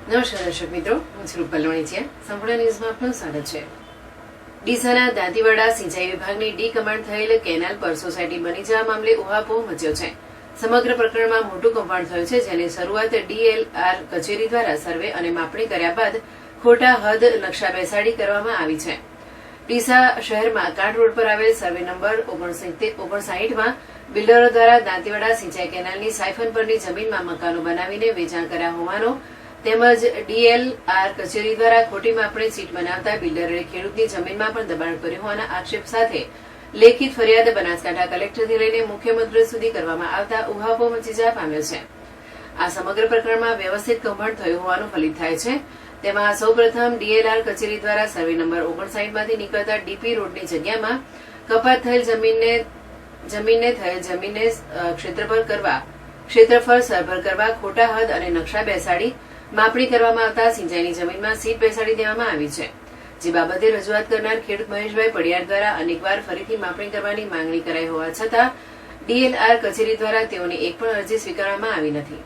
નમસ્કાર દર્શક મિત્રો, હું છું રૂપલ લોણીચિયા. સંપૂર્ણ ન્યૂઝમાં આપનું સ્વાગત છે. ડીસાના દાંતીવાડા સિંચાઈ વિભાગની ડીકમાન્ડ થયેલ કેનાલ પર સોસાયટી બની જવા મામલે ઉહાપોહ મચ્યો છે. સમગ્ર પ્રકરણમાં મોટું કૌભાંડ થયું છે, જેની શરૂઆત DLR કચેરી દ્વારા સર્વે અને માપણી કર્યા બાદ ખોટા હદ નકશા બેસાડી કરવામાં આવી છે. ડીસા શહેરમાં કાંઠ રોડ પર આવેલ સર્વે નંબર 59માં બિલ્ડરો દ્વારા દાંતીવાડા સિંચાઈ કેનાલની સાયફન પરની જમીનમાં મકાનો બનાવીને વેચાણ કર્યા હોવાનો તેમજ DLR કચેરી દ્વારા ખોટી માપણી સીટ બનાવતા બિલ્ડરે ખેડૂતની જમીનમાં પણ દબાણ કર્યું હોવાના આક્ષેપ સાથે લેખિત ફરિયાદ બનાસકાંઠા કલેક્ટરથી લઈને મુખ્યમંત્રી સુધી કરવામાં આવતા ઉહાપોહ મચી જવા પામ્યો છે. આ સમગ્ર પ્રકરણમાં વ્યવસ્થિત કૌભાંડ થયું હોવાનું ફલિત થાય છે. તેમાં સૌપ્રથમ DLR કચેરી દ્વારા સર્વે નંબર 59માંથી નીકળતા DP રોડની જગ્યામાં કપાત થયેલ જમીનને ક્ષેત્રફળ સરભર કરવા ખોટા હદ અને નકશા બેસાડી માપણી કરવામાં આવતા સિંચાઈની જમીનમાં સીટ બેસાડી દેવામાં આવી છે. જે બાબતે રજૂઆત કરનાર ખેડૂત મહેશભાઈ પડિયાર દ્વારા અનેકવાર ફરીથી માપણી કરવાની માંગણી કરાઈ હોવા છતાં DLR કચેરી દ્વારા તેઓની એક પણ અરજી સ્વીકારવામાં આવી નથી.